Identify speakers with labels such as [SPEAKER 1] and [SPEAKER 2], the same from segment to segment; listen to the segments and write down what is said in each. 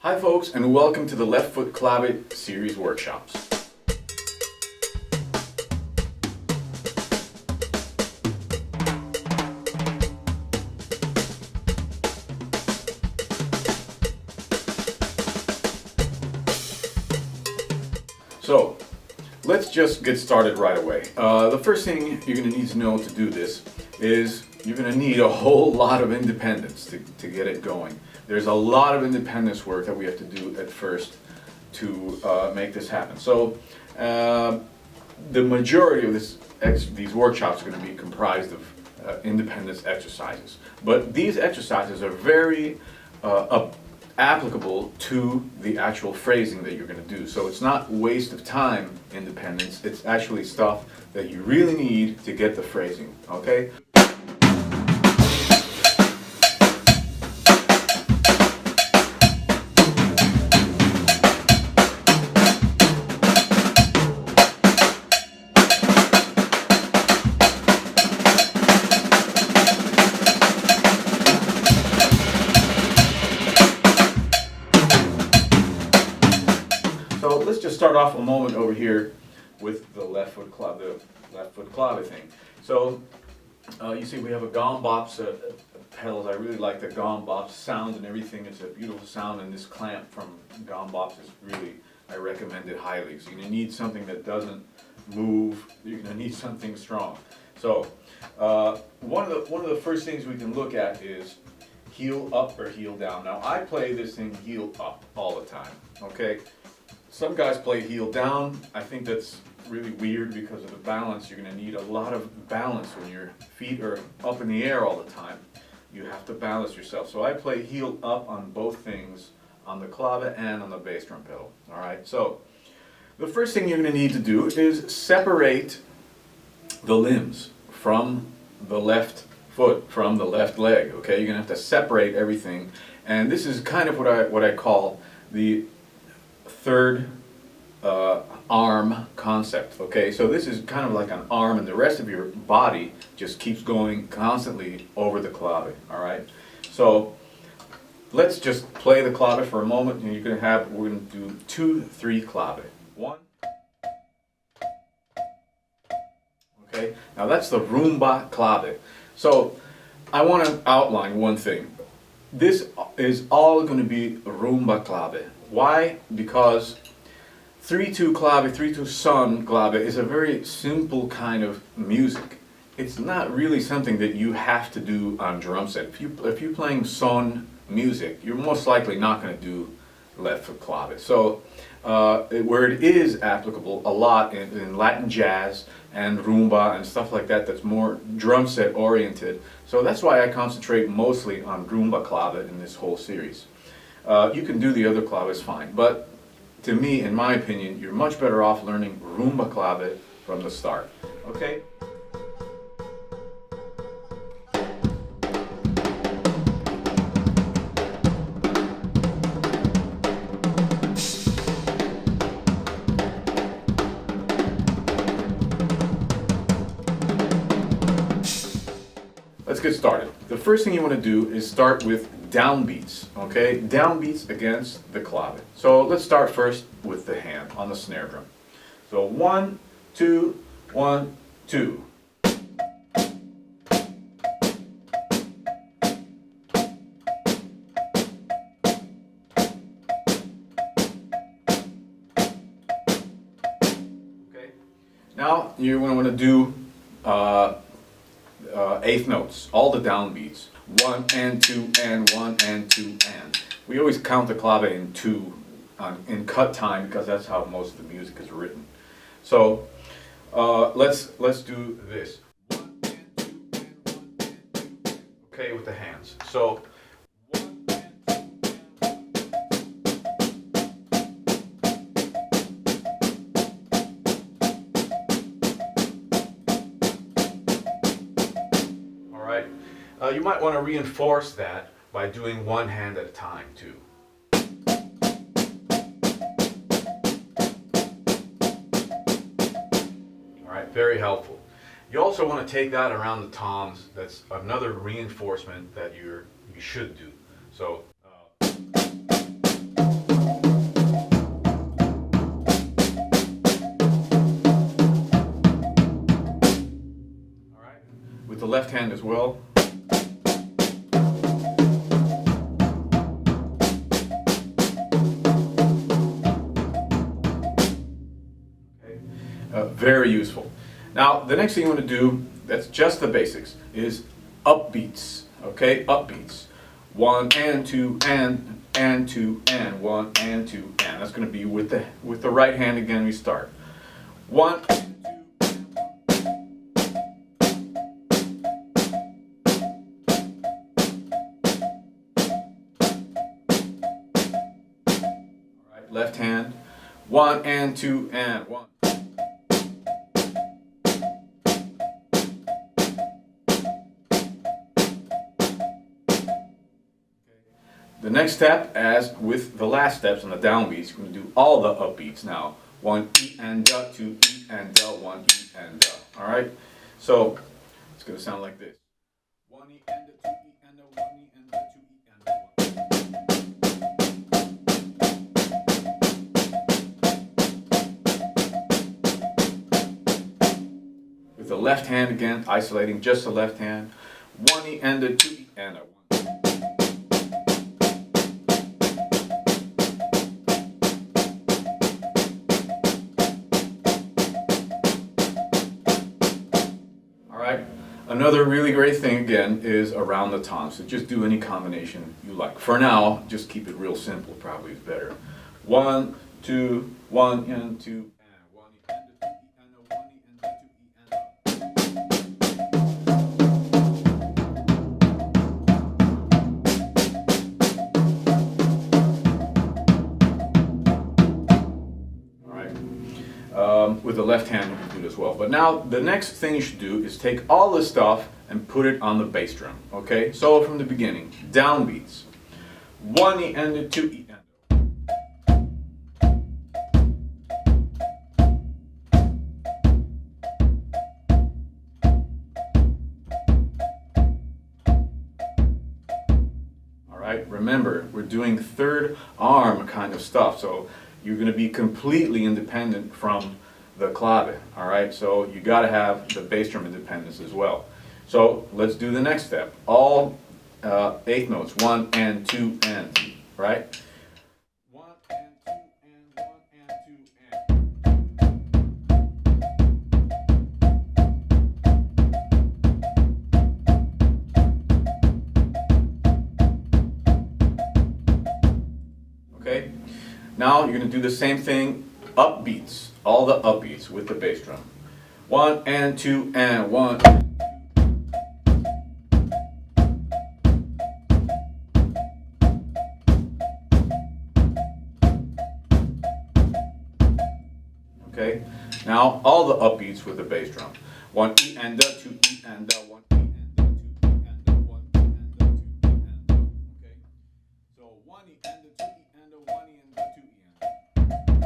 [SPEAKER 1] Hi folks, and welcome to the Left Foot Clave Series workshops. So, let's just get started right away. The first thing you're going to need to know to do this is you're going to need a whole lot of independence to get it going. There's a lot of independence work that we have to do at first to make this happen. So the majority of these workshops are going to be comprised of independence exercises. But these exercises are very applicable to the actual phrasing that you're going to do. So it's not waste of time independence, it's actually stuff that you really need to get the phrasing, okay? So let's just start off a moment over here with the left foot clave thing. So you see we have a gom bops pedals. I really like the gom bops sound and everything. It's a beautiful sound, and this clamp from gom bops is really, I recommend it highly. So you're going to need something that doesn't move. You're going to need something strong. So one of the first things we can look at is heel up or heel down. Now I play this thing heel up all the time, okay? Some guys play heel down. I think that's really weird because of the balance. You're going to need a lot of balance when your feet are up in the air all the time. You have to balance yourself. So I play heel up on both things, on the clave and on the bass drum pedal. All right. So the first thing you're going to need to do is separate the limbs from the left foot, from the left leg. Okay. You're going to have to separate everything, and this is kind of what I call the third arm concept. Okay, so this is kind of like an arm, and the rest of your body just keeps going constantly over the clave. All right, so let's just play the clave for a moment, and we're going to do 2-3 clave. 1. Okay, now that's the rumba clave. So I want to outline one thing. This is all going to be rumba clave. Why? Because 3-2 clave, 3-2 son clave is a very simple kind of music. It's not really something that you have to do on drum set. If you're playing son music, you're most likely not going to do left foot clave. So where it is applicable a lot in Latin jazz and rumba and stuff like that, that's more drum set oriented. So that's why I concentrate mostly on rumba clave in this whole series. You can do the other claves fine, but to me, in my opinion, you're much better off learning rumba clave from the start. Okay? Let's get started. The first thing you want to do is start with downbeats, okay? Downbeats against the clave. So let's start first with the hand on the snare drum. So 1, 2, 1, 2. Okay. Now you're going to want to do eighth notes, all the downbeats. 1 and 2 and 1 and 2 and. We always count the clave in 2 in cut time because that's how most of the music is written. So let's do this. 1 and 2 and 1 and 2 and. Okay, with the hands. So 1 and 2 and. All right. You might want to reinforce that by doing one hand at a time too. All right, very helpful. You also want to take that around the toms. That's another reinforcement that you should do. So left hand as well. Very useful. Now, the next thing you want to do, that's just the basics, is upbeats. Okay, upbeats. 1 and 2 and 2 and 1 and 2 and. That's going to be with the right hand again. We start 1 and 2 All right, left hand. 1 and 2 and 1. The next step, as with the last steps on the downbeats, you're going to do all the upbeats now. 1 E and da, 2 E and da, 1 E and da. All right? So it's going to sound like this. 1 E and da, 2 E and da, 1 E and da, 2 E and da. With the left hand again, isolating just the left hand. 1 E and da, 2 E and da. Another really great thing again is around the tom. So just do any combination you like. For now, just keep it real simple. Probably is better. 1, 2, 1 and 2 and 1 E and 2 E and 1 E and 2 E and. All right. With the left hand, you can do it as well. But now, the next thing you should do is take all this stuff and put it on the bass drum. Okay? So from the beginning, downbeats. 1 E and 2 E and. All right? Remember, we're doing third arm kind of stuff. So you're going to be completely independent from the clave, all right? So you got to have the bass drum independence as well. So let's do the next step. All eighth notes, 1 and 2 and, right? 1 and 2 and 1 and 2 and. Okay? Now you're going to do the same thing, upbeats, all the upbeats with the bass drum. 1 and 2 and 1. Okay, now all the upbeats with the bass drum. 1 E and da, 2 E and da, 1 E and da, 2 E and da, 1 E and da, 2 E and da. Okay, so 1 E and da, 2 E and da, 1 E and da, 2 E and da.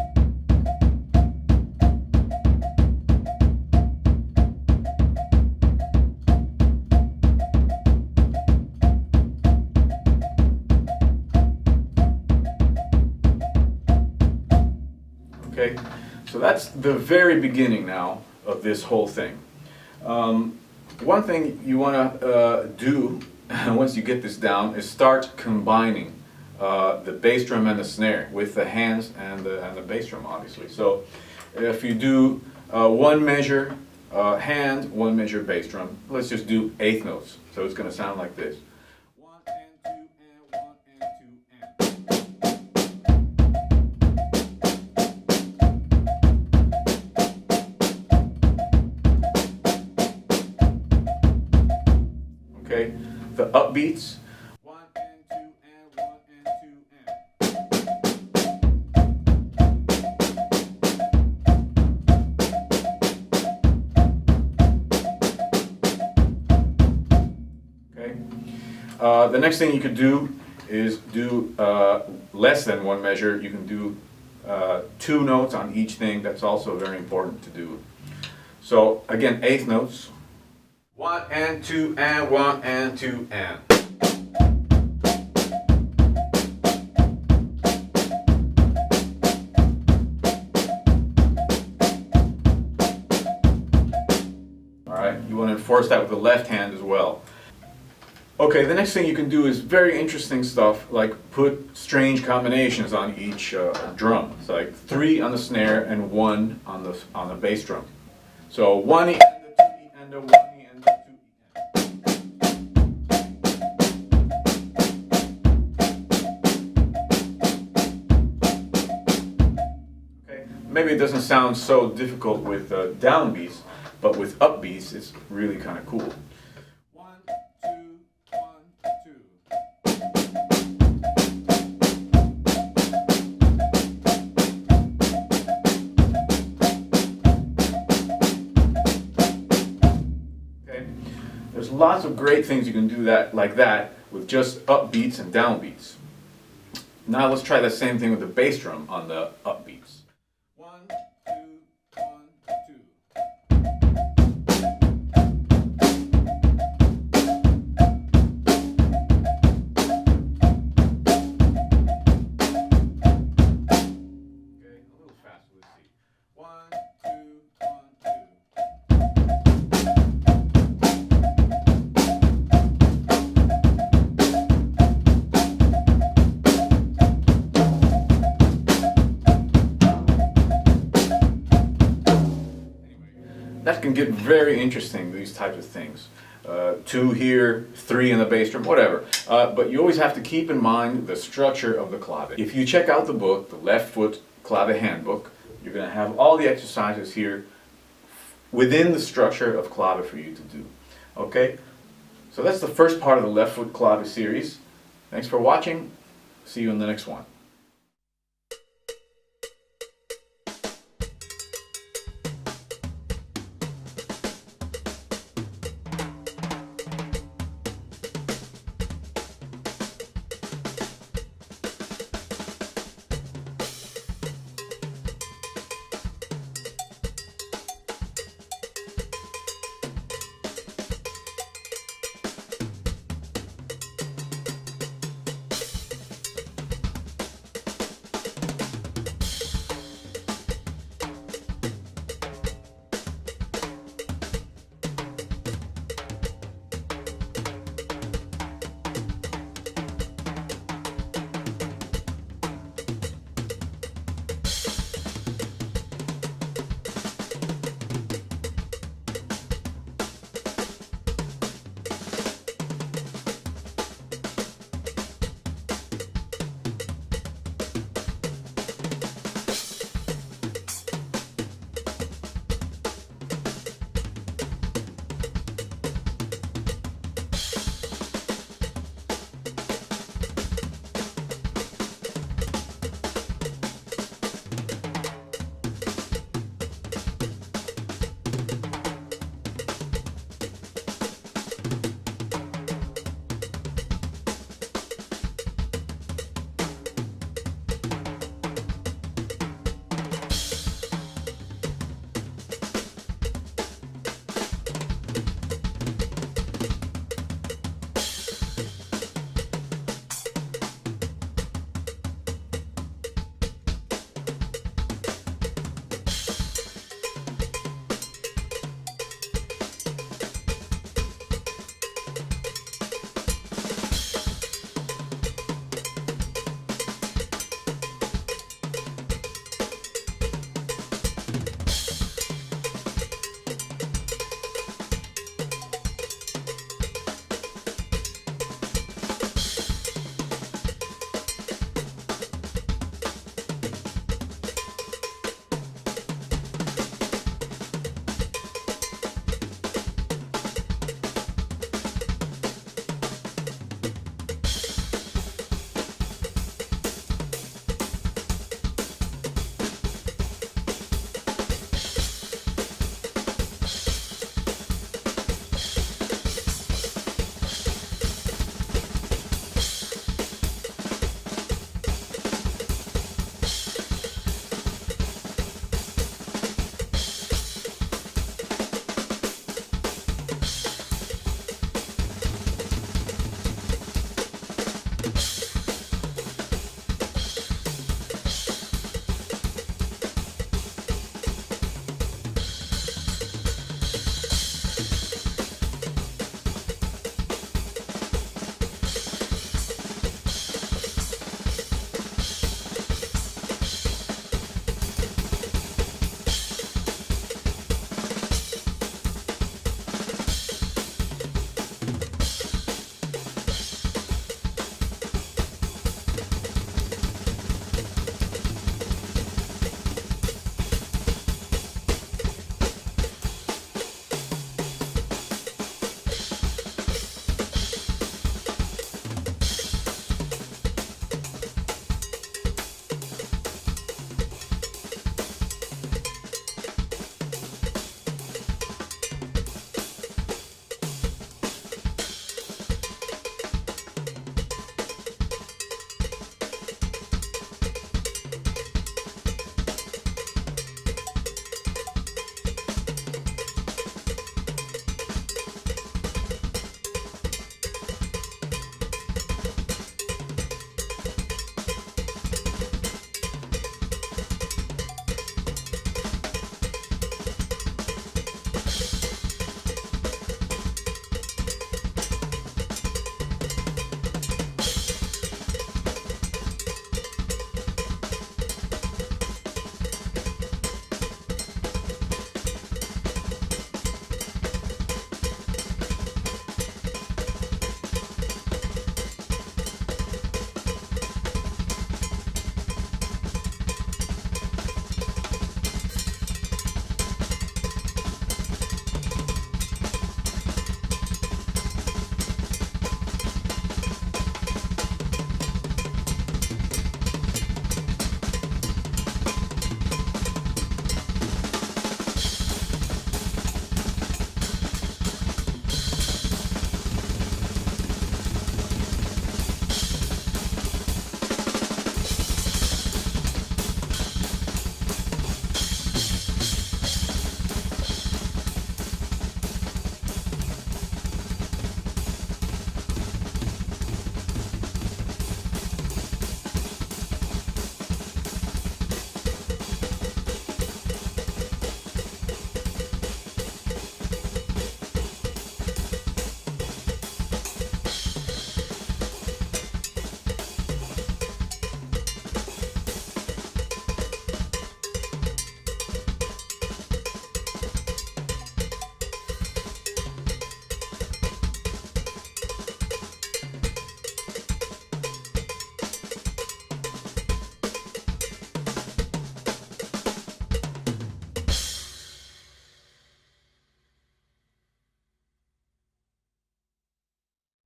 [SPEAKER 1] Okay, so that's the very beginning now of this whole thing. One thing you want to do once you get this down is start combining the bass drum and the snare with the hands and the bass drum, obviously. So if you do one measure hand, one measure bass drum, let's just do eighth notes. So it's going to sound like this. 1 and 2 and 1 and 2 and. Okay, the upbeats. 1 and 2 and 1 and 2 and. Okay. The next thing you could do is do less than one measure. You can do 2 notes on each thing. That's also very important to do. So again, eighth notes. 1 and 2 and 1 and 2 and. All right, you want to course that with the left hand as well. Okay, the next thing you can do is very interesting stuff, like put strange combinations on each drum. It's like 3 on the snare and 1 on the bass drum. So 1 E and a 2 E and a 1 E and a 2 E. Maybe it doesn't sound so difficult with downbeats, but with upbeats it's really kind of cool. 1, 2, 1, 2. Okay, there's lots of great things you can do like that with just upbeats and downbeats. Now let's try the same thing with the bass drum on the upbeats. 1, 2, 1, 2. Okay, a little faster, let's see. 1, 2, 1, 2. That can get very interesting, these types of things. 2 here, 3 in the bass drum, whatever. But you always have to keep in mind the structure of the clave. If you check out the book, the Left Foot Clave Handbook, you're going to have all the exercises here within the structure of clave for you to do. Okay? So that's the first part of the Left Foot Clave series. Thanks for watching. See you in the next one.